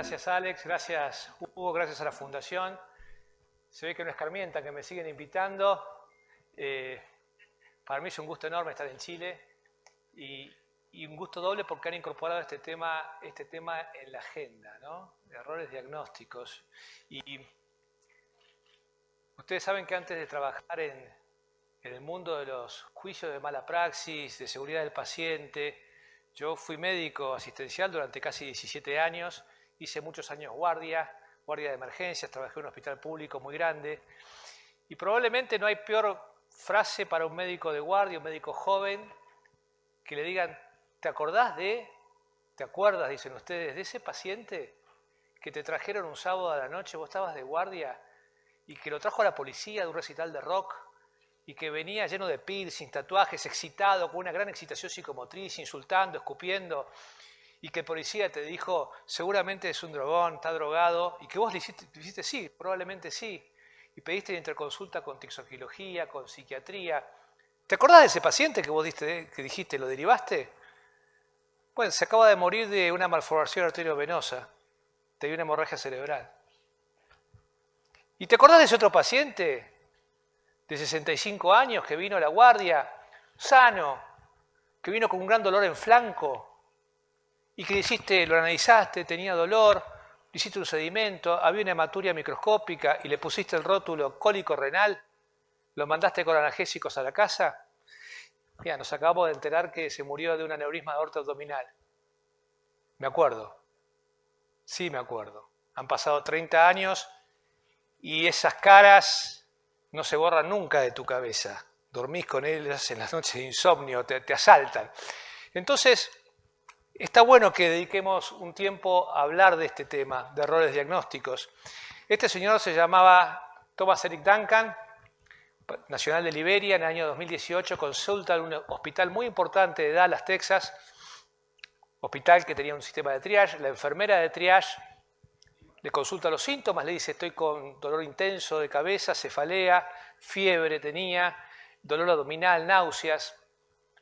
Gracias Alex, gracias Hugo, gracias a la Fundación. Se ve que no escarmientan, que me siguen invitando. Para mí es un gusto enorme estar en Chile y un gusto doble porque han incorporado este tema en la agenda, ¿no? Errores diagnósticos. Y ustedes saben que antes de trabajar en el mundo de los juicios de mala praxis, de seguridad del paciente, yo fui médico asistencial durante casi 17 años, hice muchos años guardia de emergencias, trabajé en un hospital público muy grande y probablemente no hay peor frase para un médico de guardia, un médico joven, que le digan, ¿te acuerdas, dicen ustedes, de ese paciente que te trajeron un sábado a la noche, vos estabas de guardia y que lo trajo a la policía de un recital de rock y que venía lleno de piercing, tatuajes, excitado, con una gran excitación psicomotriz, insultando, escupiendo, y que el policía te dijo, seguramente es un drogón, está drogado, y que vos dijiste sí, probablemente sí, y pediste la interconsulta con toxicología, con psiquiatría. ¿Te acordás de ese paciente que vos dijiste, lo derivaste? Bueno, se acaba de morir de una malformación arteriovenosa, te dio una hemorragia cerebral. ¿Y te acordás de ese otro paciente de 65 años que vino a la guardia, sano, que vino con un gran dolor en flanco y que lo analizaste, tenía dolor, le hiciste un sedimento, había una hematuria microscópica y le pusiste el rótulo cólico renal, lo mandaste con analgésicos a la casa? Mira, nos acabamos de enterar que se murió de un aneurisma de aorta abdominal. Me acuerdo. Sí, me acuerdo. Han pasado 30 años y esas caras no se borran nunca de tu cabeza. Dormís con ellas en las noches de insomnio, te asaltan. Entonces, está bueno que dediquemos un tiempo a hablar de este tema, de errores diagnósticos. Este señor se llamaba Thomas Eric Duncan, nacional de Liberia, en el año 2018, consulta en un hospital muy importante de Dallas, Texas, hospital que tenía un sistema de triage. La enfermera de triage le consulta los síntomas, le dice estoy con dolor intenso de cabeza, cefalea, fiebre tenía, dolor abdominal, náuseas.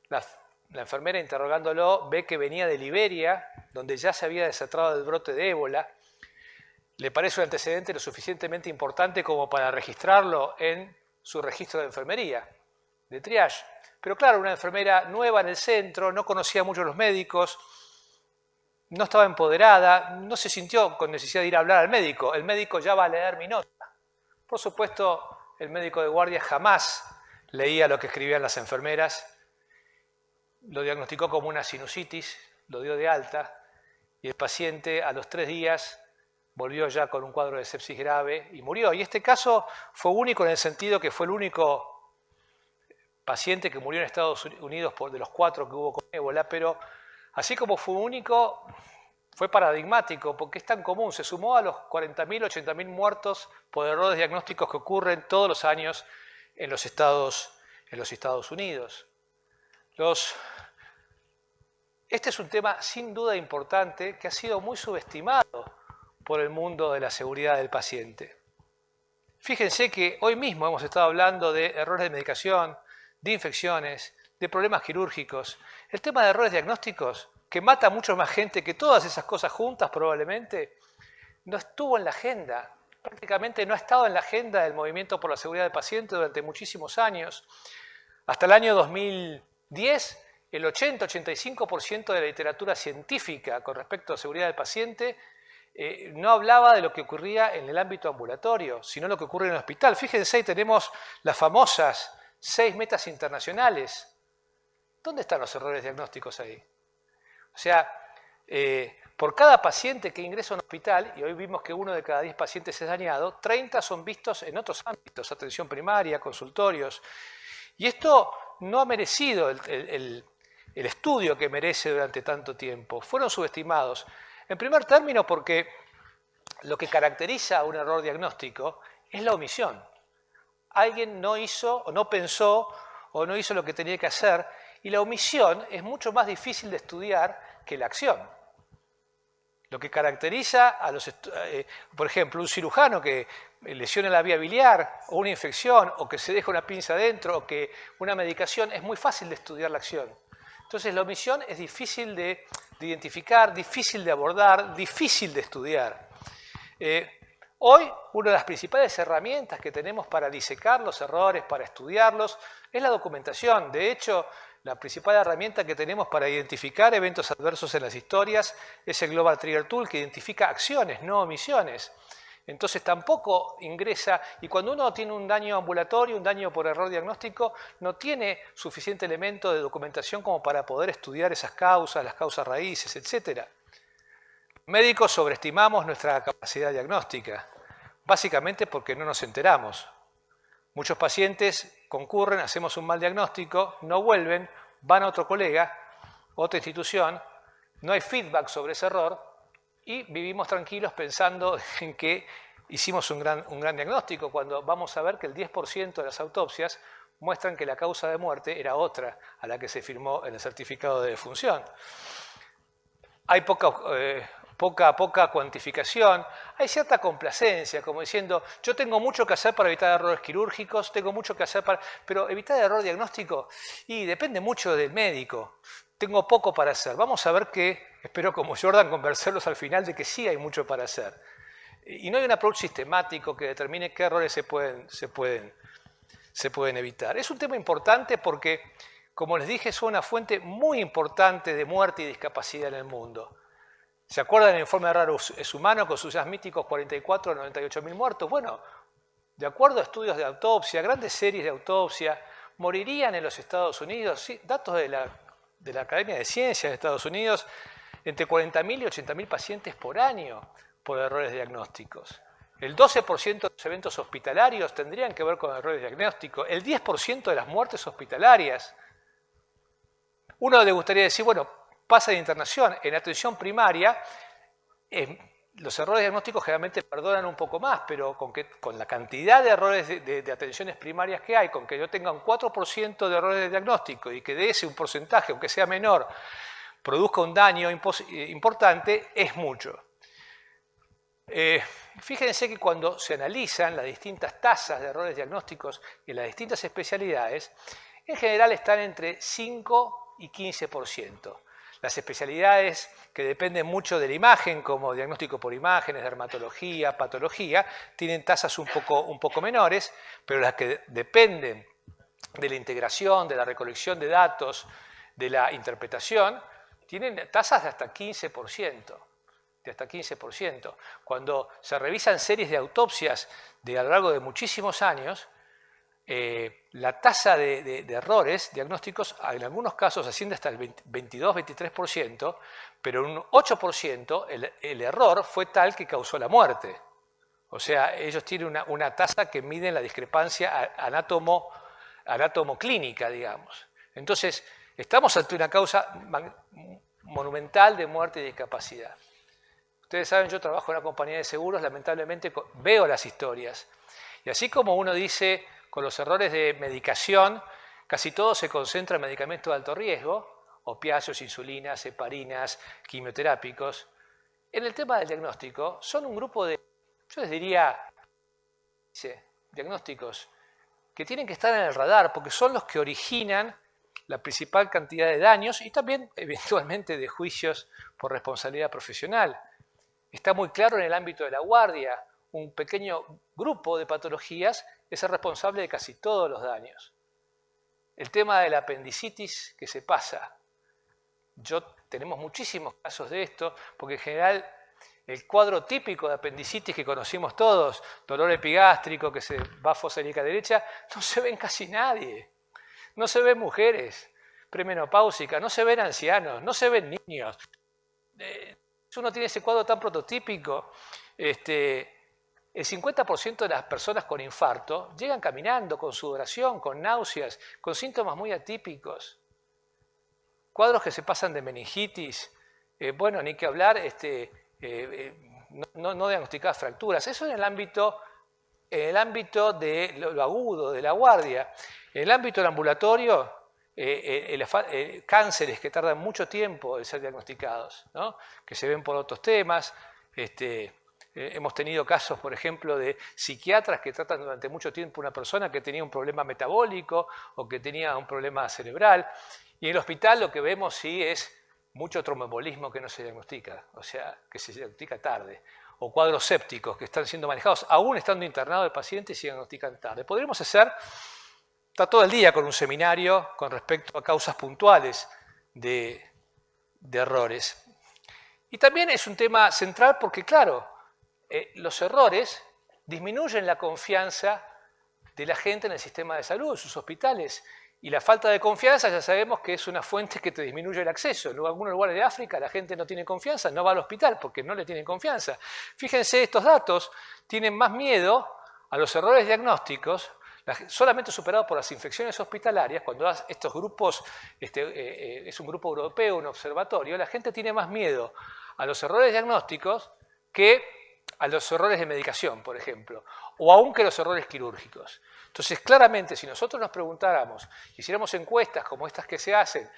La enfermera, interrogándolo, ve que venía de Liberia, donde ya se había desatado el brote de ébola. Le parece un antecedente lo suficientemente importante como para registrarlo en su registro de enfermería, de triage. Pero claro, una enfermera nueva en el centro, no conocía mucho a los médicos, no estaba empoderada, no se sintió con necesidad de ir a hablar al médico. El médico ya va a leer mi nota. Por supuesto, el médico de guardia jamás leía lo que escribían las enfermeras. Lo diagnosticó como una sinusitis, lo dio de alta y el paciente a los 3 días volvió ya con un cuadro de sepsis grave y murió. Y este caso fue único en el sentido que fue el único paciente que murió en Estados Unidos de los 4 que hubo con ébola, pero así como fue único, fue paradigmático porque es tan común, se sumó a los 40.000, 80.000 muertos por errores diagnósticos que ocurren todos los años en los Estados Unidos. Este es un tema sin duda importante que ha sido muy subestimado por el mundo de la seguridad del paciente. Fíjense que hoy mismo hemos estado hablando de errores de medicación, de infecciones, de problemas quirúrgicos. El tema de errores diagnósticos, que mata a mucho más gente que todas esas cosas juntas probablemente, no estuvo en la agenda. Prácticamente no ha estado en la agenda del movimiento por la seguridad del paciente durante muchísimos años. Hasta el año 2010, el 80-85% de la literatura científica con respecto a seguridad del paciente no hablaba de lo que ocurría en el ámbito ambulatorio, sino lo que ocurre en el hospital. Fíjense, ahí tenemos las famosas 6 metas internacionales. ¿Dónde están los errores diagnósticos ahí? O sea, por cada paciente que ingresa a un hospital, y hoy vimos que 1 de cada 10 pacientes es dañado, 30 son vistos en otros ámbitos, atención primaria, consultorios. Y esto no ha merecido el estudio que merece durante tanto tiempo. Fueron subestimados. En primer término, porque lo que caracteriza a un error diagnóstico es la omisión. Alguien no hizo, o no pensó, o no hizo lo que tenía que hacer, y la omisión es mucho más difícil de estudiar que la acción. Lo que caracteriza a por ejemplo, un cirujano que lesiona la vía biliar, o una infección, o que se deja una pinza adentro, o que una medicación, es muy fácil de estudiar la acción. Entonces la omisión es difícil de de identificar, difícil de abordar, difícil de estudiar. Hoy, una de las principales herramientas que tenemos para disecar los errores, para estudiarlos, es la documentación. De hecho, la principal herramienta que tenemos para identificar eventos adversos en las historias es el Global Trigger Tool, que identifica acciones, no omisiones. Entonces tampoco ingresa, y cuando uno tiene un daño ambulatorio, un daño por error diagnóstico, no tiene suficiente elemento de documentación como para poder estudiar esas causas, las causas raíces, etc. Médicos sobreestimamos nuestra capacidad diagnóstica, básicamente porque no nos enteramos. Muchos pacientes concurren, hacemos un mal diagnóstico, no vuelven, van a otro colega, otra institución, no hay feedback sobre ese error y vivimos tranquilos pensando en que hicimos un gran diagnóstico, cuando vamos a ver que el 10% de las autopsias muestran que la causa de muerte era otra a la que se firmó en el certificado de defunción. Hay poca cuantificación, hay cierta complacencia, como diciendo, yo tengo mucho que hacer para evitar errores quirúrgicos, tengo mucho que hacer para... Pero evitar el error diagnóstico, y depende mucho del médico, tengo poco para hacer. Vamos a ver que, espero como Jordan convencerlos al final de que sí hay mucho para hacer. Y no hay un approach sistemático que determine qué errores se pueden evitar. Es un tema importante porque, como les dije, es una fuente muy importante de muerte y discapacidad en el mundo. ¿Se acuerdan del informe de Raro es Humano con sus ya míticos 44 o 98 mil muertos? Bueno, de acuerdo a estudios de autopsia, grandes series de autopsia, morirían en los Estados Unidos, sí, datos de la Academia de Ciencias de Estados Unidos, entre 40.000 y 80.000 pacientes por año por errores diagnósticos. El 12% de los eventos hospitalarios tendrían que ver con errores diagnósticos, el 10% de las muertes hospitalarias. Uno le gustaría decir, bueno, pasa de internación. En atención primaria, los errores diagnósticos generalmente perdonan un poco más, pero con la cantidad de errores de atenciones primarias que hay, con que yo tenga un 4% de errores de diagnóstico y que de ese un porcentaje, aunque sea menor, produzca un daño importante, es mucho. Fíjense que cuando se analizan las distintas tasas de errores diagnósticos en las distintas especialidades, en general están entre 5 y 15%. Las especialidades que dependen mucho de la imagen, como diagnóstico por imágenes, dermatología, patología, tienen tasas un poco menores, pero las que dependen de la integración, de la recolección de datos, de la interpretación, tienen tasas de hasta 15%. De hasta 15%. Cuando se revisan series de autopsias a lo largo de muchísimos años, la tasa de errores diagnósticos en algunos casos asciende hasta el 22-23%, pero en un 8% el error fue tal que causó la muerte. O sea, ellos tienen una tasa que mide la discrepancia anátomo-clínica, digamos. Entonces, estamos ante una causa monumental de muerte y discapacidad. Ustedes saben, yo trabajo en una compañía de seguros, lamentablemente veo las historias. Y así como uno dice, con los errores de medicación, casi todo se concentra en medicamentos de alto riesgo, opiáceos, insulinas, heparinas, quimioterápicos. En el tema del diagnóstico, son un grupo de, yo les diría, diagnósticos que tienen que estar en el radar porque son los que originan la principal cantidad de daños y también, eventualmente, de juicios por responsabilidad profesional. Está muy claro en el ámbito de la guardia, un pequeño grupo de patologías es el responsable de casi todos los daños. El tema de la apendicitis que se pasa. Tenemos muchísimos casos de esto, porque en general el cuadro típico de apendicitis que conocimos todos, dolor epigástrico que se va fosilica derecha, no se ve en casi nadie. No se ven mujeres premenopáusicas, no se ven ancianos, no se ven niños. Uno tiene ese cuadro tan prototípico. El 50% de las personas con infarto llegan caminando, con sudoración, con náuseas, con síntomas muy atípicos. Cuadros que se pasan de meningitis, bueno, ni que hablar, no diagnosticadas fracturas. Eso en el ámbito de lo agudo, de la guardia. En el ámbito del ambulatorio, cánceres que tardan mucho tiempo en ser diagnosticados, ¿no? Que se ven por otros temas. Hemos tenido casos, por ejemplo, de psiquiatras que tratan durante mucho tiempo a una persona que tenía un problema metabólico o que tenía un problema cerebral. Y en el hospital lo que vemos sí es mucho tromboembolismo que no se diagnostica, o sea, que se diagnostica tarde, o cuadros sépticos que están siendo manejados, aún estando internado el paciente, y se diagnostican tarde. Podríamos estar todo el día con un seminario con respecto a causas puntuales de errores. Y también es un tema central porque, claro, los errores disminuyen la confianza de la gente en el sistema de salud, en sus hospitales. Y la falta de confianza ya sabemos que es una fuente que te disminuye el acceso. En algunos lugares de África la gente no tiene confianza, no va al hospital porque no le tienen confianza. Fíjense, estos datos tienen más miedo a los errores diagnósticos, solamente superados por las infecciones hospitalarias. Cuando estos grupos, es un grupo europeo, un observatorio, la gente tiene más miedo a los errores diagnósticos que a los errores de medicación, por ejemplo, o aún que los errores quirúrgicos. Entonces, claramente, si nosotros nos preguntáramos, hiciéramos encuestas como estas que se hacen,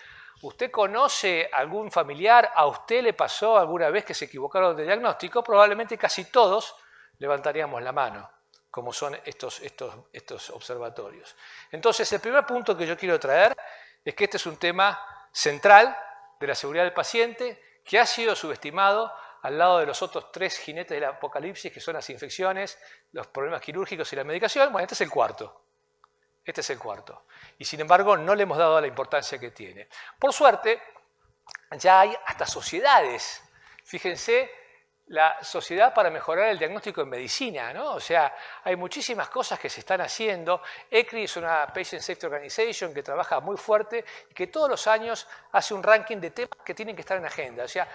¿usted conoce algún familiar? ¿A usted le pasó alguna vez que se equivocaron de diagnóstico? Probablemente casi todos levantaríamos la mano, como son estos observatorios. Entonces, el primer punto que yo quiero traer es que este es un tema central de la seguridad del paciente que ha sido subestimado al lado de los otros 3 jinetes del apocalipsis, que son las infecciones, los problemas quirúrgicos y la medicación. Bueno, este es el cuarto. Este es el cuarto. Y sin embargo, no le hemos dado la importancia que tiene. Por suerte, ya hay hasta sociedades. Fíjense, la Sociedad para Mejorar el Diagnóstico en Medicina, ¿no? O sea, hay muchísimas cosas que se están haciendo. ECRI es una Patient Safety Organization que trabaja muy fuerte y que todos los años hace un ranking de temas que tienen que estar en agenda. O sea,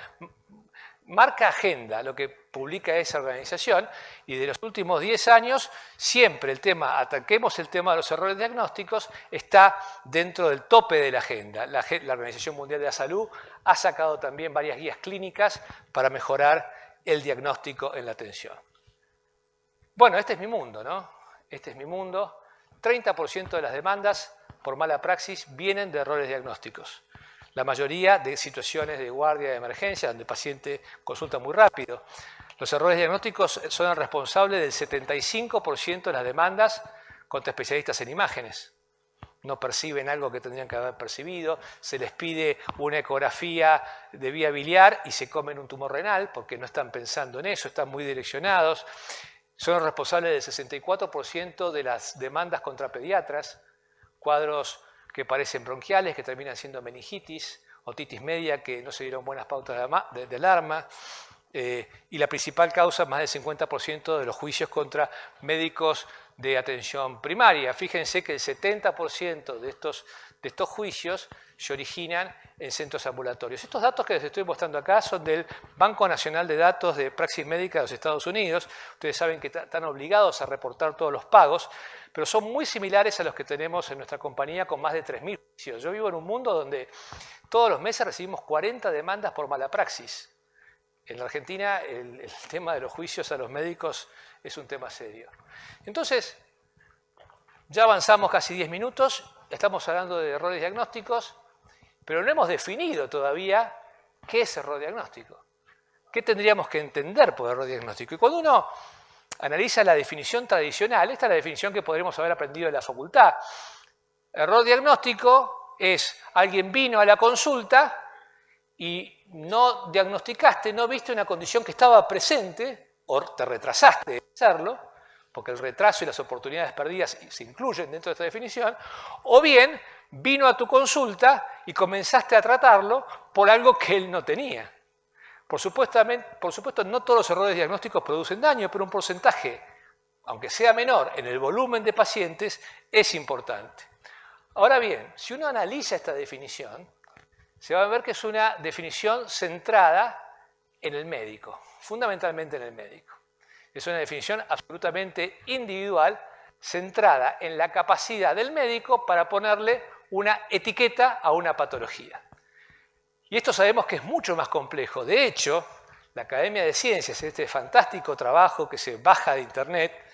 marca agenda lo que publica esa organización, y de los últimos 10 años siempre ataquemos el tema de los errores diagnósticos, está dentro del tope de la agenda. La Organización Mundial de la Salud ha sacado también varias guías clínicas para mejorar el diagnóstico en la atención. Bueno, este es mi mundo, ¿no? Este es mi mundo. 30% de las demandas por mala praxis vienen de errores diagnósticos. La mayoría de situaciones de guardia de emergencia, donde el paciente consulta muy rápido. Los errores diagnósticos son el responsable del 75% de las demandas contra especialistas en imágenes. No perciben algo que tendrían que haber percibido, se les pide una ecografía de vía biliar y se comen un tumor renal porque no están pensando en eso, están muy direccionados. Son responsables del 64% de las demandas contra pediatras, cuadros que parecen bronquiales, que terminan siendo meningitis, otitis media, que no se dieron buenas pautas de alarma, y la principal causa, más del 50% de los juicios contra médicos de atención primaria. Fíjense que el 70% de estos juicios se originan en centros ambulatorios. Estos datos que les estoy mostrando acá son del Banco Nacional de Datos de Praxis Médica de los Estados Unidos. Ustedes saben que están obligados a reportar todos los pagos, pero son muy similares a los que tenemos en nuestra compañía con más de 3.000 juicios. Yo vivo en un mundo donde todos los meses recibimos 40 demandas por mala praxis. En la Argentina el tema de los juicios a los médicos es un tema serio. Entonces, ya avanzamos casi 10 minutos, estamos hablando de errores diagnósticos, pero no hemos definido todavía qué es error diagnóstico. ¿Qué tendríamos que entender por error diagnóstico? Y cuando uno analiza la definición tradicional, esta es la definición que podremos haber aprendido en la facultad. Error diagnóstico es alguien vino a la consulta y no diagnosticaste, no viste una condición que estaba presente, o te retrasaste de hacerlo, porque el retraso y las oportunidades perdidas se incluyen dentro de esta definición, o bien vino a tu consulta y comenzaste a tratarlo por algo que él no tenía. Por supuesto, no todos los errores diagnósticos producen daño, pero un porcentaje, aunque sea menor, en el volumen de pacientes, es importante. Ahora bien, si uno analiza esta definición, se va a ver que es una definición centrada en el médico, fundamentalmente en el médico. Es una definición absolutamente individual, centrada en la capacidad del médico para ponerle una etiqueta a una patología. Y esto sabemos que es mucho más complejo. De hecho, la Academia de Ciencias, este fantástico trabajo que se baja de Internet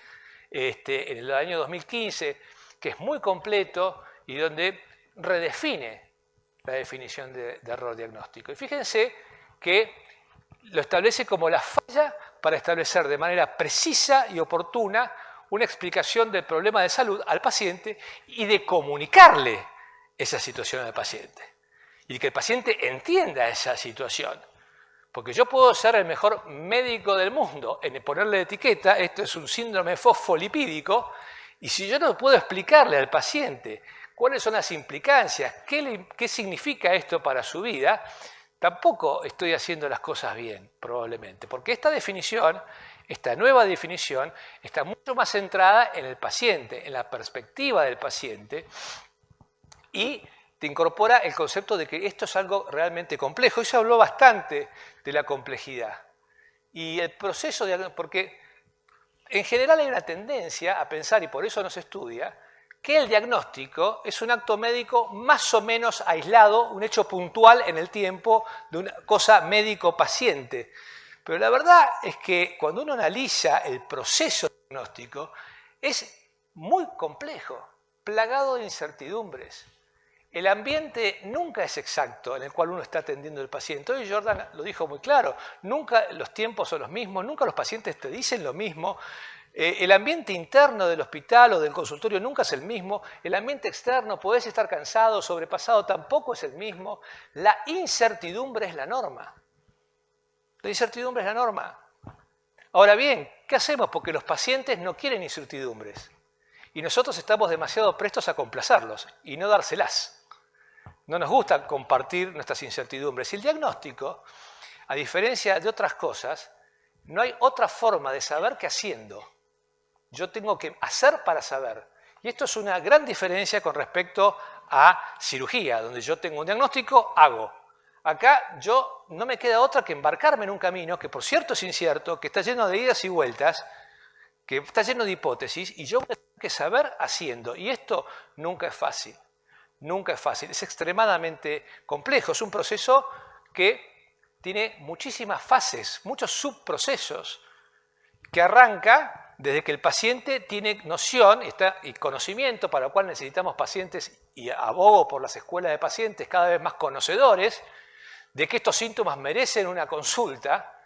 en el año 2015, que es muy completo y donde redefine la definición de error diagnóstico. Y fíjense que lo establece como la falla para establecer de manera precisa y oportuna una explicación del problema de salud al paciente y de comunicarle esa situación al paciente. y que el paciente entienda esa situación. Porque yo puedo ser el mejor médico del mundo en ponerle etiqueta, esto es un síndrome fosfolipídico, y si yo no puedo explicarle al paciente cuáles son las implicancias, qué significa esto para su vida, tampoco estoy haciendo las cosas bien, probablemente. Porque esta definición, esta nueva definición, está mucho más centrada en el paciente, en la perspectiva del paciente, y te incorpora el concepto de que esto es algo realmente complejo. Y se habló bastante de la complejidad. Y el proceso de... porque en general hay una tendencia a pensar, y por eso no se estudia, que el diagnóstico es un acto médico más o menos aislado, un hecho puntual en el tiempo de una cosa médico-paciente. Pero la verdad es que cuando uno analiza el proceso diagnóstico, es muy complejo, plagado de incertidumbres. El ambiente nunca es exacto en el cual uno está atendiendo al paciente. Hoy Jordan lo dijo muy claro, nunca los tiempos son los mismos, nunca los pacientes te dicen lo mismo. El ambiente interno del hospital o del consultorio nunca es el mismo. El ambiente externo, podés estar cansado, sobrepasado, tampoco es el mismo. La incertidumbre es la norma. La incertidumbre es la norma. Ahora bien, ¿qué hacemos? Porque los pacientes no quieren incertidumbres. Y nosotros estamos demasiado prestos a complacerlos y no dárselas. No nos gusta compartir nuestras incertidumbres. Y el diagnóstico, a diferencia de otras cosas, no hay otra forma de saber que haciendo. Yo tengo que hacer para saber. Y esto es una gran diferencia con respecto a cirugía, donde yo tengo un diagnóstico, hago. Acá yo no me queda otra que embarcarme en un camino que por cierto es incierto, que está lleno de idas y vueltas, que está lleno de hipótesis, y yo tengo que saber haciendo. Y esto nunca es fácil. Nunca es fácil, es extremadamente complejo, es un proceso que tiene muchísimas fases, muchos subprocesos, que arranca desde que el paciente tiene noción y conocimiento, para lo cual necesitamos pacientes, y abogo por las escuelas de pacientes cada vez más conocedores, de que estos síntomas merecen una consulta,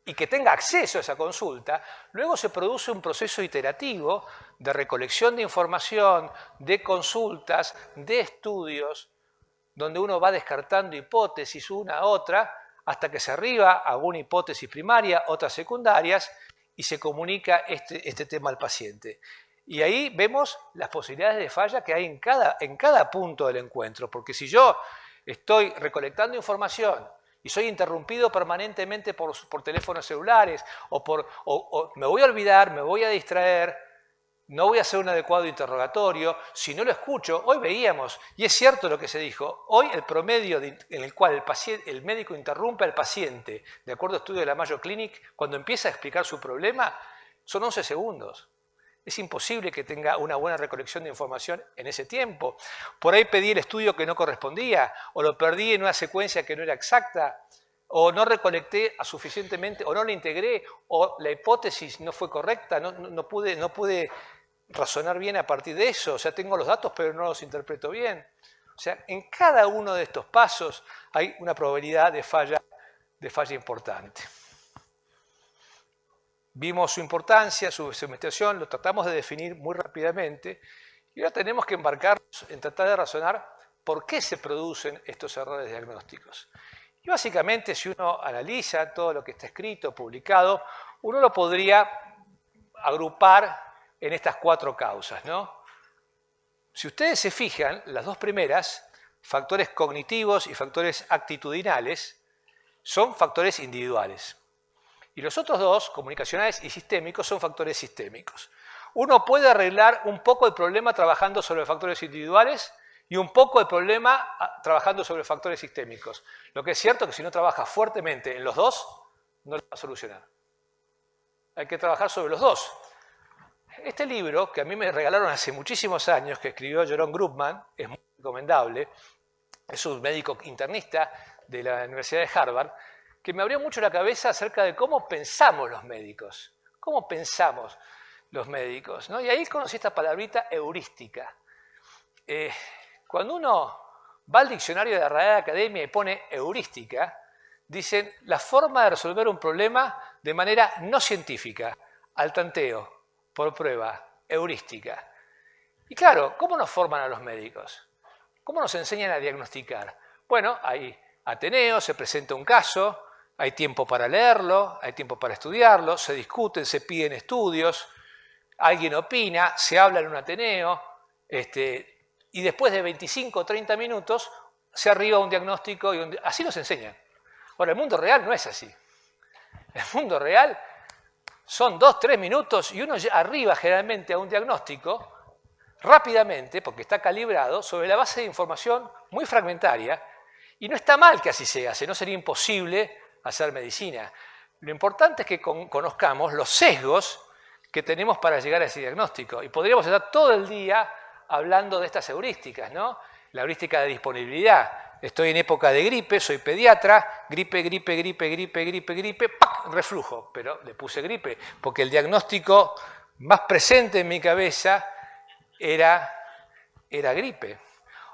y que tenga acceso a esa consulta. Luego se produce un proceso iterativo de recolección de información, de consultas, de estudios, donde uno va descartando hipótesis una a otra, hasta que se arriba a una hipótesis primaria, otras secundarias, y se comunica este tema al paciente. Y ahí vemos las posibilidades de falla que hay en cada punto del encuentro, porque si yo estoy recolectando información y soy interrumpido permanentemente por teléfonos celulares, o me voy a olvidar, me voy a distraer, no voy a hacer un adecuado interrogatorio, si no lo escucho, hoy veíamos, y es cierto lo que se dijo, hoy el promedio en el cual el médico interrumpe al paciente, de acuerdo a estudio de la Mayo Clinic, cuando empieza a explicar su problema, son 11 segundos. Es imposible que tenga una buena recolección de información en ese tiempo. Por ahí pedí el estudio que no correspondía, o lo perdí en una secuencia que no era exacta, o no recolecté suficientemente, o no la integré, o la hipótesis no fue correcta, no pude razonar bien a partir de eso. O sea, tengo los datos pero no los interpreto bien. O sea, en cada uno de estos pasos hay una probabilidad de falla importante. Vimos su importancia, su investigación, lo tratamos de definir muy rápidamente y ahora tenemos que embarcarnos en tratar de razonar por qué se producen estos errores diagnósticos. Y básicamente, si uno analiza todo lo que está escrito, publicado, uno lo podría agrupar en estas 4 causas, ¿no? Si ustedes se fijan, las 2 primeras, factores cognitivos y factores actitudinales, son factores individuales. Y los otros 2, comunicacionales y sistémicos, son factores sistémicos. Uno puede arreglar un poco el problema trabajando sobre factores individuales y un poco el problema trabajando sobre factores sistémicos. Lo que es cierto es que si no trabaja fuertemente en los 2, no lo va a solucionar. Hay que trabajar sobre los 2. Este libro, que a mí me regalaron hace muchísimos años, que escribió Jerome Grubman, es muy recomendable, es un médico internista de la Universidad de Harvard, que me abrió mucho la cabeza acerca de cómo pensamos los médicos. ¿Cómo pensamos los médicos? ¿No? Y ahí conocí esta palabrita heurística. Cuando uno va al diccionario de la Real Academia y pone heurística, dicen la forma de resolver un problema de manera no científica, al tanteo, por prueba, heurística. Y claro, ¿cómo nos forman a los médicos? ¿Cómo nos enseñan a diagnosticar? Bueno, hay ateneos, se presenta un caso, hay tiempo para leerlo, hay tiempo para estudiarlo, se discuten, se piden estudios, alguien opina, se habla en un ateneo, y después de 25 o 30 minutos se arriba un diagnóstico y así nos enseñan. Ahora, el mundo real no es así. El mundo real son 2 o 3 minutos y uno arriba generalmente a un diagnóstico rápidamente, porque está calibrado, sobre la base de información muy fragmentaria, y no está mal que así se hace, no sería imposible hacer medicina. Lo importante es que conozcamos los sesgos que tenemos para llegar a ese diagnóstico, y podríamos estar todo el día hablando de estas heurísticas, ¿no? La heurística de disponibilidad. Estoy en época de gripe, soy pediatra, gripe, ¡pac! Reflujo, pero le puse gripe, porque el diagnóstico más presente en mi cabeza era gripe.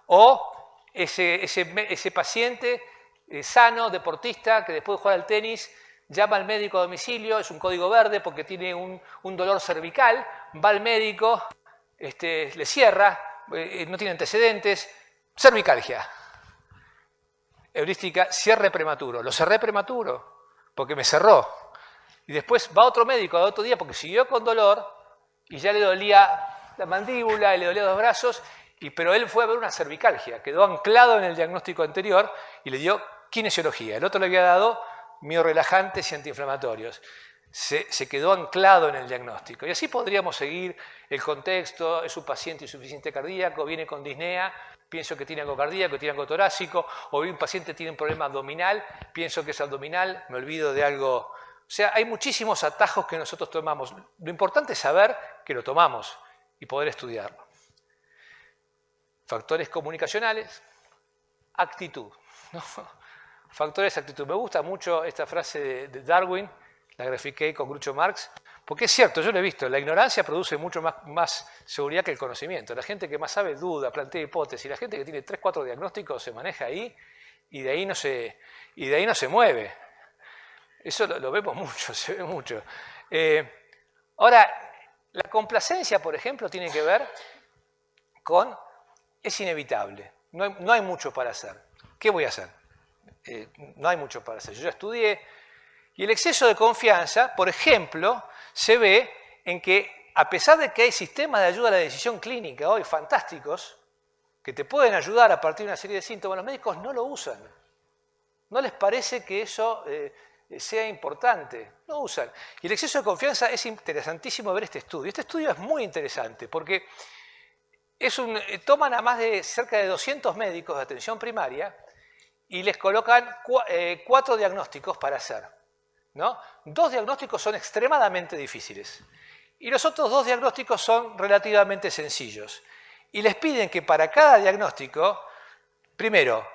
O ese paciente sano, deportista, que después de jugar al tenis, llama al médico a domicilio, es un código verde porque tiene un dolor cervical, va al médico, le cierra, no tiene antecedentes, cervicalgia. Heurística, cierre prematuro. Lo cerré prematuro porque me cerró. Y después va otro médico al otro día porque siguió con dolor y ya le dolía la mandíbula y le dolía los brazos, pero él fue a ver una cervicalgia, quedó anclado en el diagnóstico anterior y le dio kinesiología. El otro le había dado miorelajantes y antiinflamatorios. Se quedó anclado en el diagnóstico. Y así podríamos seguir el contexto. Es un paciente insuficiente cardíaco, viene con disnea, pienso que tiene algo cardíaco, tiene algo torácico, o un paciente tiene un problema abdominal, pienso que es abdominal, me olvido de algo. O sea, hay muchísimos atajos que nosotros tomamos. Lo importante es saber que lo tomamos y poder estudiarlo. Factores comunicacionales, actitud, ¿no? Factores de actitud. Me gusta mucho esta frase de Darwin, la grafiqué con Groucho Marx, porque es cierto, yo lo he visto, la ignorancia produce mucho más seguridad que el conocimiento. La gente que más sabe duda, plantea hipótesis, la gente que tiene 3 o 4 diagnósticos se maneja ahí y de ahí no se mueve. Eso lo vemos mucho, se ve mucho. Ahora, la complacencia, por ejemplo, tiene que ver con, es inevitable, no hay mucho para hacer. ¿Qué voy a hacer? No hay mucho para hacer. Yo ya estudié. Y el exceso de confianza, por ejemplo, se ve en que, a pesar de que hay sistemas de ayuda a la decisión clínica hoy fantásticos, que te pueden ayudar a partir de una serie de síntomas, los médicos no lo usan. No les parece que eso sea importante. No usan. Y el exceso de confianza, es interesantísimo ver este estudio. Este estudio es muy interesante porque toman a más de cerca de 200 médicos de atención primaria y les colocan 4 diagnósticos para hacer, ¿no? 2 diagnósticos son extremadamente difíciles y los otros 2 diagnósticos son relativamente sencillos. Y les piden que para cada diagnóstico, primero,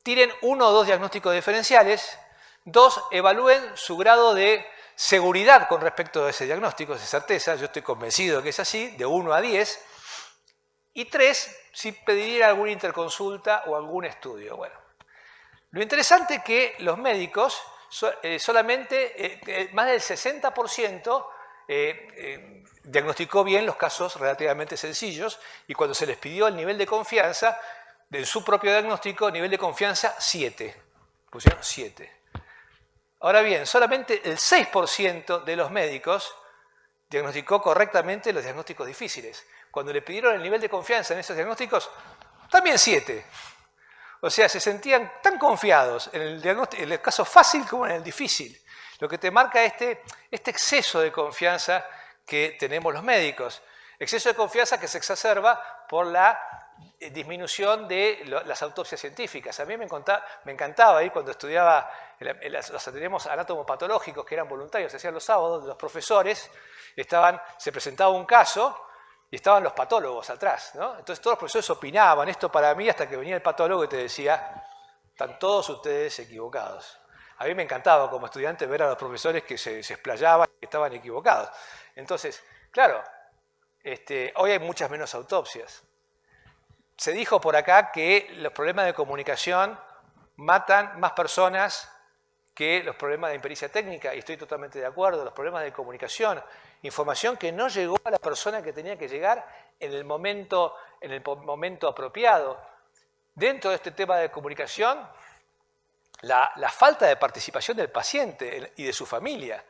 tiren 1 o 2 diagnósticos diferenciales, 2, evalúen su grado de seguridad con respecto a ese diagnóstico, de certeza, yo estoy convencido que es así, de 1 a 10, y 3, si pediría alguna interconsulta o algún estudio. Bueno, lo interesante es que los médicos, solamente más del 60% diagnosticó bien los casos relativamente sencillos, y cuando se les pidió el nivel de confianza de su propio diagnóstico, nivel de confianza 7, pusieron 7. Ahora bien, solamente el 6% de los médicos diagnosticó correctamente los diagnósticos difíciles. Cuando le pidieron el nivel de confianza en esos diagnósticos, también 7. O sea, se sentían tan confiados en el caso fácil como en el difícil. Lo que te marca este exceso de confianza que tenemos los médicos. Exceso de confianza que se exacerba por la disminución de las autopsias científicas. A mí me encantaba ahí cuando estudiaba, tenemos anátomos patológicos que eran voluntarios, se hacían los sábados, los profesores, se presentaba un caso y estaban los patólogos atrás, ¿no? Entonces todos los profesores opinaban esto para mí hasta que venía el patólogo y te decía, están todos ustedes equivocados. A mí me encantaba como estudiante ver a los profesores que se explayaban y que estaban equivocados. Entonces, claro, hoy hay muchas menos autopsias. Se dijo por acá que los problemas de comunicación matan más personas que los problemas de impericia técnica, y estoy totalmente de acuerdo. Los problemas de comunicación, información que no llegó a la persona que tenía que llegar en el momento apropiado, dentro de este tema de comunicación, la falta de participación del paciente y de su familia.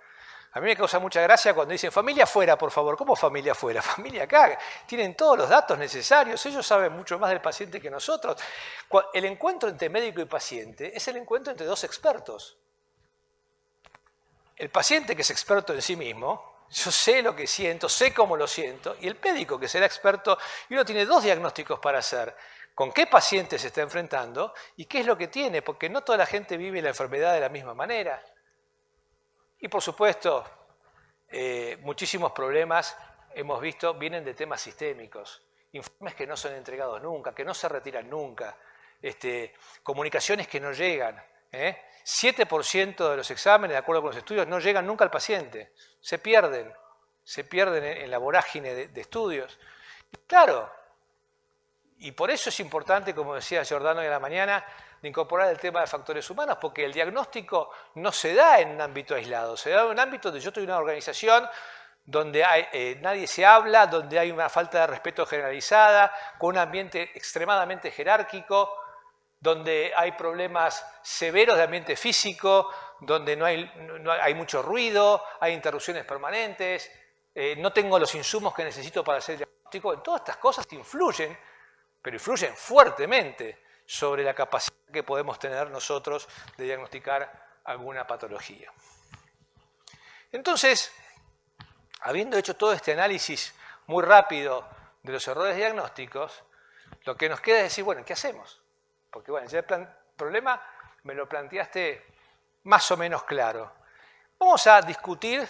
A mí me causa mucha gracia cuando dicen familia afuera, por favor. ¿Cómo familia afuera? Familia acá. Tienen todos los datos necesarios. Ellos saben mucho más del paciente que nosotros. El encuentro entre médico y paciente es el encuentro entre dos expertos. El paciente, que es experto en sí mismo, yo sé lo que siento, sé cómo lo siento, y el médico, que será experto, y uno tiene dos diagnósticos para hacer. Con qué paciente se está enfrentando y qué es lo que tiene, porque no toda la gente vive la enfermedad de la misma manera. Y por supuesto, muchísimos problemas, hemos visto, vienen de temas sistémicos. Informes que no son entregados nunca, que no se retiran nunca. Comunicaciones que no llegan. 7% de los exámenes, de acuerdo con los estudios, no llegan nunca al paciente. Se pierden en la vorágine de estudios. Claro, y por eso es importante, como decía Giordano hoy a la mañana, de incorporar el tema de factores humanos, porque el diagnóstico no se da en un ámbito aislado, se da en un ámbito donde yo estoy en una organización donde nadie se habla, donde hay una falta de respeto generalizada, con un ambiente extremadamente jerárquico, donde hay problemas severos de ambiente físico, donde hay mucho ruido, hay interrupciones permanentes, no tengo los insumos que necesito para hacer el diagnóstico. En todas estas cosas influyen, pero influyen fuertemente sobre la capacidad que podemos tener nosotros de diagnosticar alguna patología. Entonces, habiendo hecho todo este análisis muy rápido de los errores diagnósticos, lo que nos queda es decir, bueno, ¿qué hacemos? Porque bueno, ya el problema me lo planteaste más o menos claro. Vamos a discutir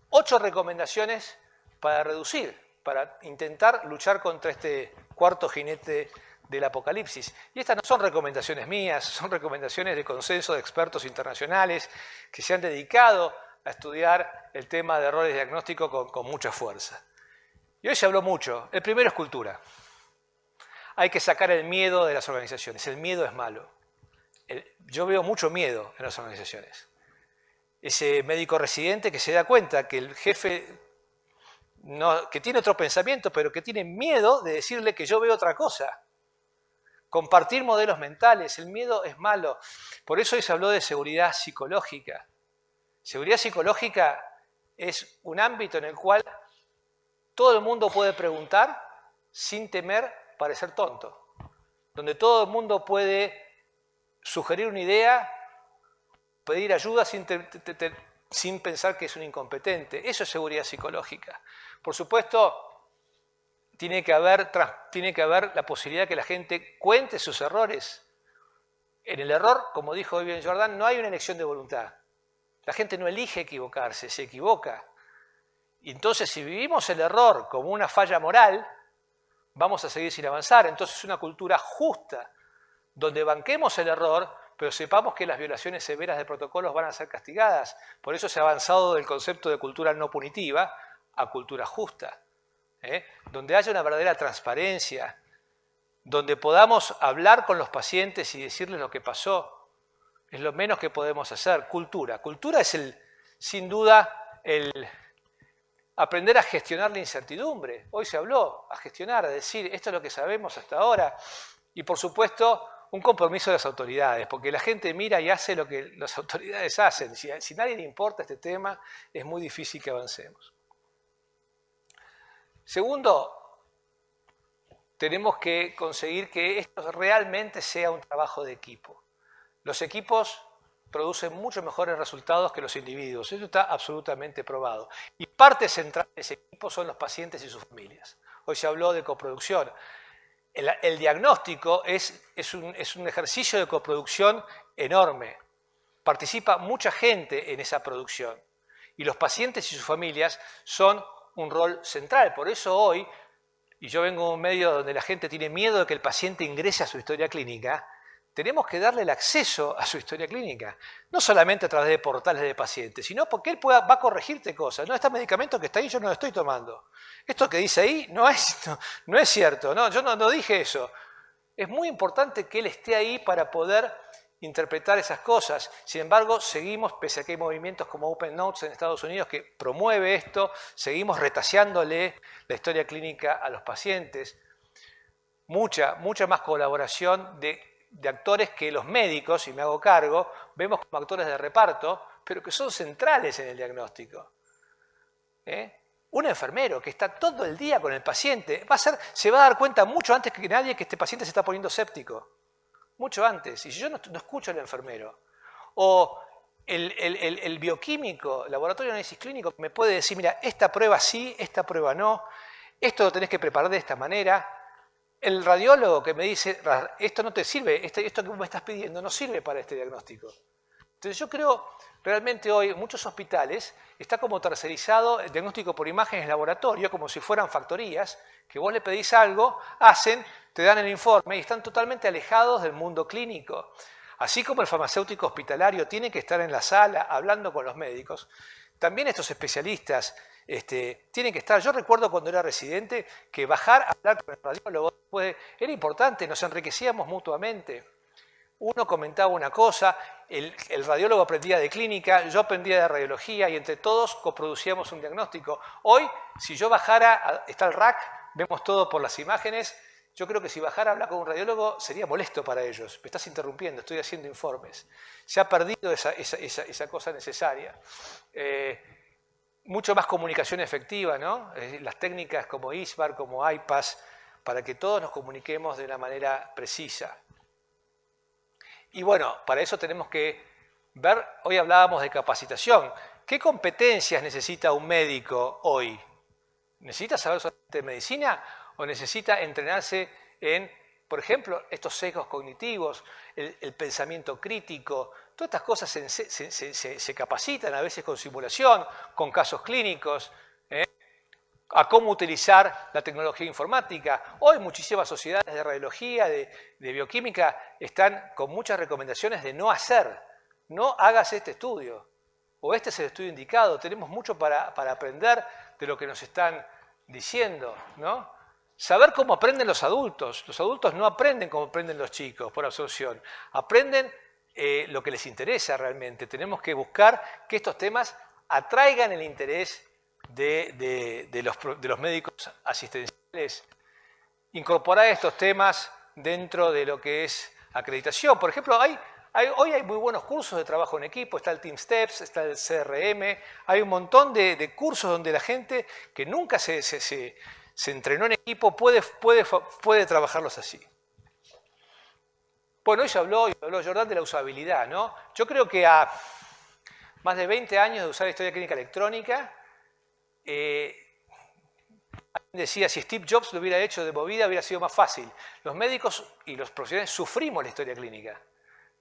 8 recomendaciones para reducir, para intentar luchar contra este cuarto jinete del apocalipsis. Y estas no son recomendaciones mías, son recomendaciones de consenso de expertos internacionales que se han dedicado a estudiar el tema de errores diagnósticos con mucha fuerza. Y hoy se habló mucho. El primero es cultura. Hay que sacar el miedo de las organizaciones. El miedo es malo. Yo veo mucho miedo en las organizaciones. Ese médico residente que se da cuenta que el jefe, que tiene otro pensamiento, pero que tiene miedo de decirle que yo veo otra cosa. Compartir modelos mentales. El miedo es malo. Por eso hoy se habló de seguridad psicológica. Seguridad psicológica es un ámbito en el cual todo el mundo puede preguntar sin temer parecer tonto. Donde todo el mundo puede sugerir una idea, pedir ayuda sin pensar que es un incompetente. Eso es seguridad psicológica. Por supuesto, tiene que haber la posibilidad de que la gente cuente sus errores. En el error, como dijo bien Jordan, no hay una elección de voluntad. La gente no elige equivocarse, se equivoca. Y entonces, si vivimos el error como una falla moral, vamos a seguir sin avanzar. Entonces, una cultura justa, donde banquemos el error, pero sepamos que las violaciones severas de protocolos van a ser castigadas. Por eso se ha avanzado del concepto de cultura no punitiva a cultura justa. Donde haya una verdadera transparencia, donde podamos hablar con los pacientes y decirles lo que pasó. Es lo menos que podemos hacer. Cultura. Cultura es sin duda el aprender a gestionar la incertidumbre. Hoy se habló, a gestionar, a decir, esto es lo que sabemos hasta ahora. Y por supuesto, un compromiso de las autoridades, porque la gente mira y hace lo que las autoridades hacen. Si a nadie le importa este tema, es muy difícil que avancemos. Segundo, tenemos que conseguir que esto realmente sea un trabajo de equipo. Los equipos producen mucho mejores resultados que los individuos. Eso está absolutamente probado. Y parte central de ese equipo son los pacientes y sus familias. Hoy se habló de coproducción. El diagnóstico es un ejercicio de coproducción enorme. Participa mucha gente en esa producción. Y los pacientes y sus familias son un rol central. Por eso hoy, y yo vengo de un medio donde la gente tiene miedo de que el paciente ingrese a su historia clínica, tenemos que darle el acceso a su historia clínica. No solamente a través de portales de pacientes, sino porque él va a corregirte cosas. No, este medicamento que está ahí yo no lo estoy tomando. Esto que dice ahí no es cierto. No, yo no dije eso. Es muy importante que él esté ahí para poder interpretar esas cosas. Sin embargo, seguimos, pese a que hay movimientos como Open Notes en Estados Unidos que promueve esto, seguimos retaseándole la historia clínica a los pacientes. mucha más colaboración de actores que los médicos, y me hago cargo, vemos como actores de reparto, pero que son centrales en el diagnóstico. Un enfermero que está todo el día con el paciente se va a dar cuenta mucho antes que nadie que este paciente se está poniendo séptico. Mucho antes. Y si yo no escucho al enfermero, o el bioquímico, el laboratorio de análisis clínico, me puede decir, mira, esta prueba sí, esta prueba no, esto lo tenés que preparar de esta manera. El radiólogo que me dice, esto no te sirve, esto que me estás pidiendo no sirve para este diagnóstico. Entonces yo creo, realmente hoy en muchos hospitales está como tercerizado el diagnóstico por imágenes en laboratorio, como si fueran factorías, que vos le pedís algo, hacen, te dan el informe y están totalmente alejados del mundo clínico. Así como el farmacéutico hospitalario tiene que estar en la sala hablando con los médicos, también estos especialistas tienen que estar. Yo recuerdo cuando era residente que bajar a hablar con el radiólogo era importante, nos enriquecíamos mutuamente. Uno comentaba una cosa, el radiólogo aprendía de clínica, yo aprendía de radiología y entre todos coproducíamos un diagnóstico. Hoy, si yo bajara, está el rack, vemos todo por las imágenes. Yo creo que si bajara a hablar con un radiólogo sería molesto para ellos. Me estás interrumpiendo, estoy haciendo informes. Se ha perdido esa cosa necesaria. Mucho más comunicación efectiva, ¿no? Las técnicas como ISBAR, como IPAS, para que todos nos comuniquemos de una manera precisa. Y bueno, para eso tenemos que ver, hoy hablábamos de capacitación. ¿Qué competencias necesita un médico hoy? ¿Necesita saber solamente de medicina o necesita entrenarse en, por ejemplo, estos sesgos cognitivos, el pensamiento crítico? Todas estas cosas se capacitan a veces con simulación, con casos clínicos, a cómo utilizar la tecnología informática. Hoy muchísimas sociedades de radiología, de bioquímica, están con muchas recomendaciones de no hacer. No hagas este estudio, o este es el estudio indicado. Tenemos mucho para aprender de lo que nos están diciendo, ¿no? Saber cómo aprenden los adultos. Los adultos no aprenden como aprenden los chicos por absorción. Aprenden lo que les interesa realmente. Tenemos que buscar que estos temas atraigan el interés de los médicos asistenciales. Incorporar estos temas dentro de lo que es acreditación. Por ejemplo, hoy hay muy buenos cursos de trabajo en equipo, está el Team Steps, está el CRM, hay un montón de cursos donde la gente que nunca se entrenó en equipo puede trabajarlos así. Bueno, hoy habló Jordán de la usabilidad, ¿no? Yo creo que a más de 20 años de usar historia clínica electrónica, decía, si Steve Jobs lo hubiera hecho de movida hubiera sido más fácil. Los médicos y los profesionales sufrimos la historia clínica.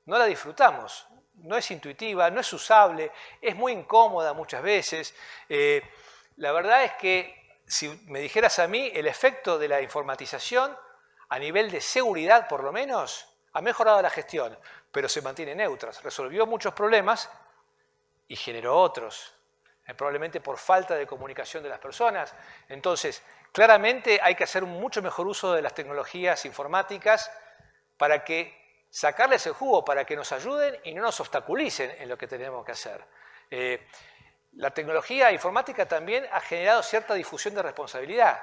No la disfrutamos, no es intuitiva, no es usable, es muy incómoda muchas veces. La verdad es que, si me dijeras a mí, el efecto de la informatización, a nivel de seguridad por lo menos, ha mejorado la gestión, pero se mantiene neutra. Resolvió muchos problemas y generó otros, probablemente por falta de comunicación de las personas. Entonces, claramente hay que hacer un mucho mejor uso de las tecnologías informáticas para sacarles el jugo, para que nos ayuden y no nos obstaculicen en lo que tenemos que hacer. La tecnología informática también ha generado cierta difusión de responsabilidad.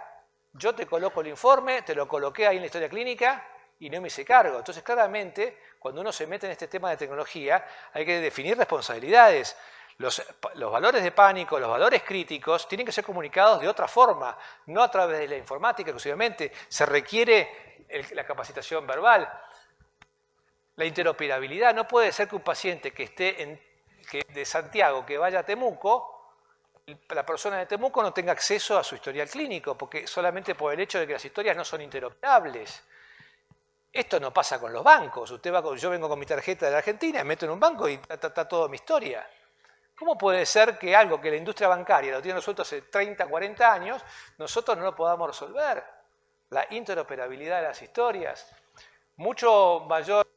Yo te coloco el informe, te lo coloqué ahí en la historia clínica y no me hice cargo. Entonces, claramente, cuando uno se mete en este tema de tecnología, hay que definir responsabilidades. Los valores de pánico, los valores críticos, tienen que ser comunicados de otra forma, no a través de la informática exclusivamente. Se requiere la capacitación verbal. La interoperabilidad. No puede ser que un paciente que esté de Santiago, que vaya a Temuco, la persona de Temuco no tenga acceso a su historial clínico, porque solamente por el hecho de que las historias no son interoperables. Esto no pasa con los bancos. Yo vengo con mi tarjeta de la Argentina, me meto en un banco y está toda mi historia. ¿Cómo puede ser que algo que la industria bancaria lo tiene resuelto hace 30, 40 años, nosotros no lo podamos resolver? La interoperabilidad de las historias. Mucho mayor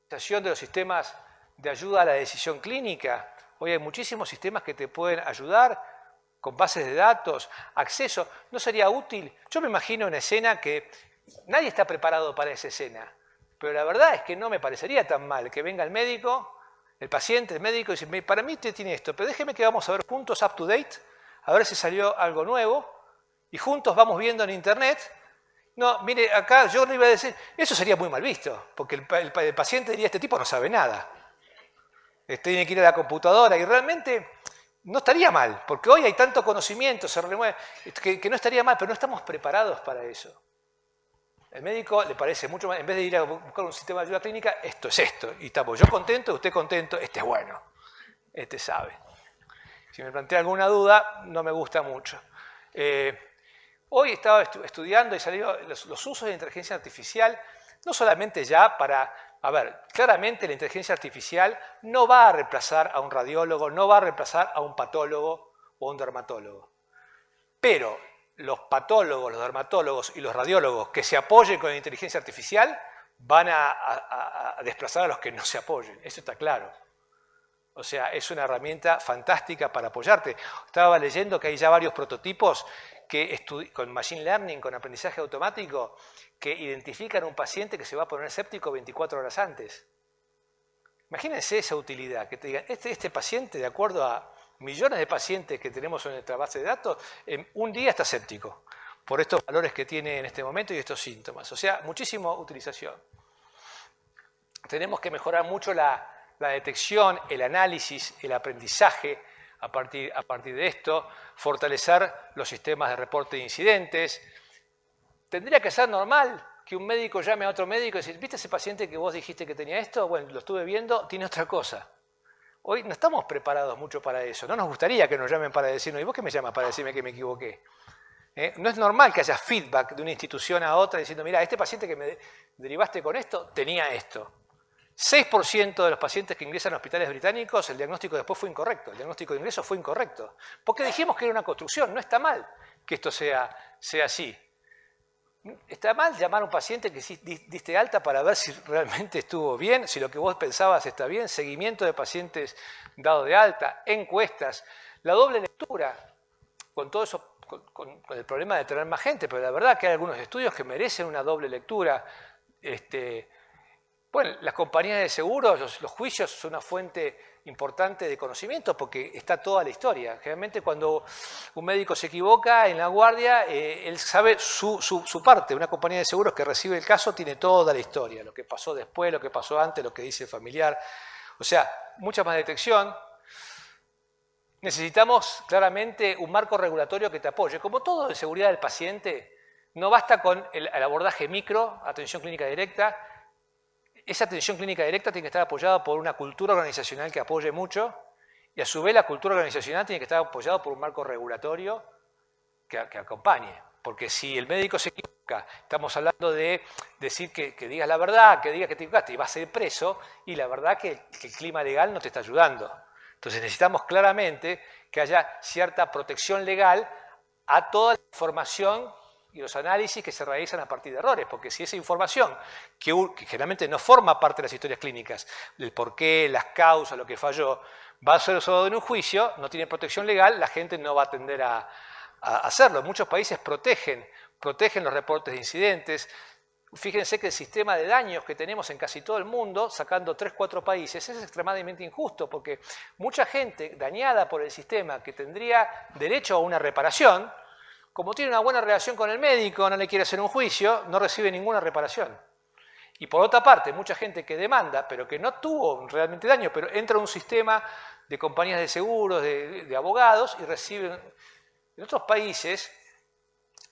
utilización de los sistemas de ayuda a la decisión clínica. Hoy hay muchísimos sistemas que te pueden ayudar con bases de datos, acceso. ¿No sería útil? Yo me imagino una escena que nadie está preparado para esa escena, pero la verdad es que no me parecería tan mal que venga el médico, el paciente, el médico, y dice, para mí usted tiene esto, pero déjeme que vamos a ver juntos up to date, a ver si salió algo nuevo, y juntos vamos viendo en internet, No, mire, acá yo no iba a decir, eso sería muy mal visto, porque el paciente diría, este tipo no sabe nada. Tiene que ir a la computadora y realmente no estaría mal, porque hoy hay tanto conocimiento, se remueve, que no estaría mal, pero no estamos preparados para eso. El médico le parece mucho más, en vez de ir a buscar un sistema de ayuda clínica, esto es esto. Y estamos yo contento, usted contento, este es bueno, este sabe. Si me plantea alguna duda, no me gusta mucho. Hoy estaba estudiando y salieron los usos de la inteligencia artificial, no solamente ya para, a ver, claramente la inteligencia artificial no va a reemplazar a un radiólogo, no va a reemplazar a un patólogo o a un dermatólogo. Pero los patólogos, los dermatólogos y los radiólogos que se apoyen con la inteligencia artificial van a desplazar a los que no se apoyen. Eso está claro. O sea, es una herramienta fantástica para apoyarte. Estaba leyendo que hay ya varios prototipos que con Machine Learning, con aprendizaje automático, que identifican a un paciente que se va a poner séptico 24 horas antes. Imagínense esa utilidad, que te digan, este paciente, de acuerdo a millones de pacientes que tenemos en nuestra base de datos, en un día está séptico, por estos valores que tiene en este momento y estos síntomas. O sea, muchísima utilización. Tenemos que mejorar mucho la detección, el análisis, el aprendizaje a partir de esto, fortalecer los sistemas de reporte de incidentes. Tendría que ser normal que un médico llame a otro médico y decir, ¿viste ese paciente que vos dijiste que tenía esto? Bueno, lo estuve viendo, tiene otra cosa. Hoy no estamos preparados mucho para eso. No nos gustaría que nos llamen para decirnos, ¿y vos qué me llamas para decirme que me equivoqué? No es normal que haya feedback de una institución a otra diciendo, mira, este paciente que me derivaste con esto, tenía esto. 6% de los pacientes que ingresan a hospitales británicos, el diagnóstico después fue incorrecto. El diagnóstico de ingreso fue incorrecto. Porque dijimos que era una construcción. No está mal que esto sea así. Está mal llamar a un paciente que diste alta para ver si realmente estuvo bien, si lo que vos pensabas está bien, seguimiento de pacientes dado de alta, encuestas, la doble lectura, con todo eso, con el problema de tener más gente, pero la verdad que hay algunos estudios que merecen una doble lectura. Bueno, las compañías de seguros, los juicios son una fuente importante de conocimiento porque está toda la historia. Generalmente cuando un médico se equivoca en la guardia, él sabe su parte. Una compañía de seguros que recibe el caso tiene toda la historia, lo que pasó después, lo que pasó antes, lo que dice el familiar. O sea, mucha más detección. Necesitamos claramente un marco regulatorio que te apoye. Como todo en seguridad del paciente, no basta con el abordaje micro, atención clínica directa. Esa atención clínica directa tiene que estar apoyada por una cultura organizacional que apoye mucho y a su vez la cultura organizacional tiene que estar apoyada por un marco regulatorio que acompañe. Porque si el médico se equivoca, estamos hablando de decir que digas la verdad, que digas que te equivocaste y vas a ser preso y la verdad que el clima legal no te está ayudando. Entonces necesitamos claramente que haya cierta protección legal a toda la información y los análisis que se realizan a partir de errores, porque si esa información, que generalmente no forma parte de las historias clínicas, el porqué, las causas, lo que falló, va a ser usado en un juicio, no tiene protección legal, la gente no va a tender a hacerlo. Muchos países protegen los reportes de incidentes. Fíjense que el sistema de daños que tenemos en casi todo el mundo, sacando 3 o 4 países, es extremadamente injusto, porque mucha gente dañada por el sistema que tendría derecho a una reparación, como tiene una buena relación con el médico, no le quiere hacer un juicio, no recibe ninguna reparación. Y por otra parte, mucha gente que demanda, pero que no tuvo realmente daño, pero entra a un sistema de compañías de seguros, de abogados, y reciben. En otros países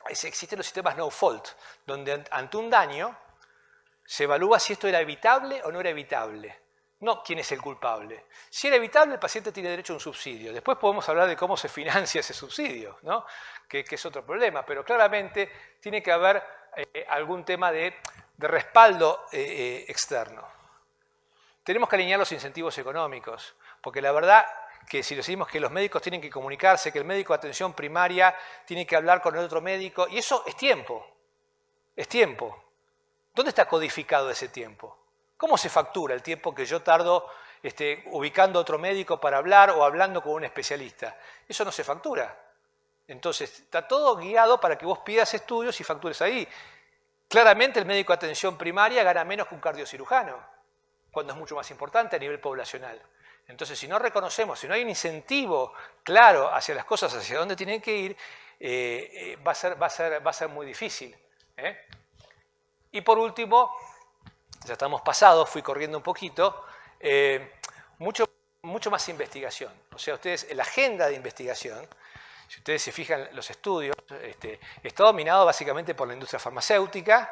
existen los sistemas no fault, donde ante un daño se evalúa si esto era evitable o no era evitable. No quién es el culpable. Si era evitable, el paciente tiene derecho a un subsidio. Después podemos hablar de cómo se financia ese subsidio, ¿no? que es otro problema, pero claramente tiene que haber algún tema de respaldo externo. Tenemos que alinear los incentivos económicos, porque la verdad que si decimos que los médicos tienen que comunicarse, que el médico de atención primaria tiene que hablar con el otro médico, y eso es tiempo, es tiempo. ¿Dónde está codificado ese tiempo? ¿Cómo se factura el tiempo que yo tardo ubicando a otro médico para hablar o hablando con un especialista? Eso no se factura. Entonces, está todo guiado para que vos pidas estudios y factures ahí. Claramente el médico de atención primaria gana menos que un cardiocirujano, cuando es mucho más importante a nivel poblacional. Entonces, si no reconocemos, si no hay un incentivo claro hacia las cosas, hacia dónde tienen que ir, va a ser muy difícil Y por último, ya estamos pasados, fui corriendo un poquito, mucho más investigación. O sea, ustedes, la agenda de investigación, si ustedes se fijan los estudios, está dominado básicamente por la industria farmacéutica,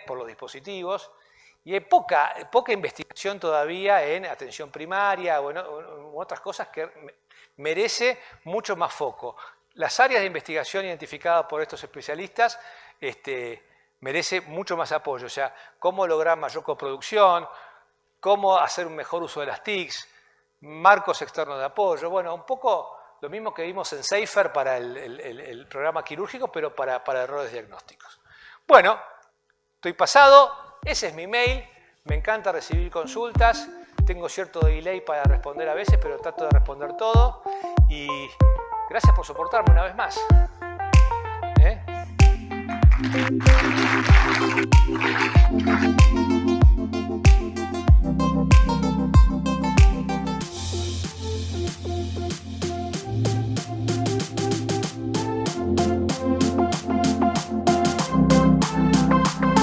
por los dispositivos, y hay poca investigación todavía en atención primaria o en otras cosas que merece mucho más foco. Las áreas de investigación identificadas por estos especialistas merece mucho más apoyo. O sea, cómo lograr mayor coproducción, cómo hacer un mejor uso de las TICs, marcos externos de apoyo. Bueno, un poco lo mismo que vimos en SAFER para el programa quirúrgico, pero para errores diagnósticos. Bueno, estoy pasado. Ese es mi mail. Me encanta recibir consultas. Tengo cierto delay para responder a veces, pero trato de responder todo. Y gracias por soportarme una vez más.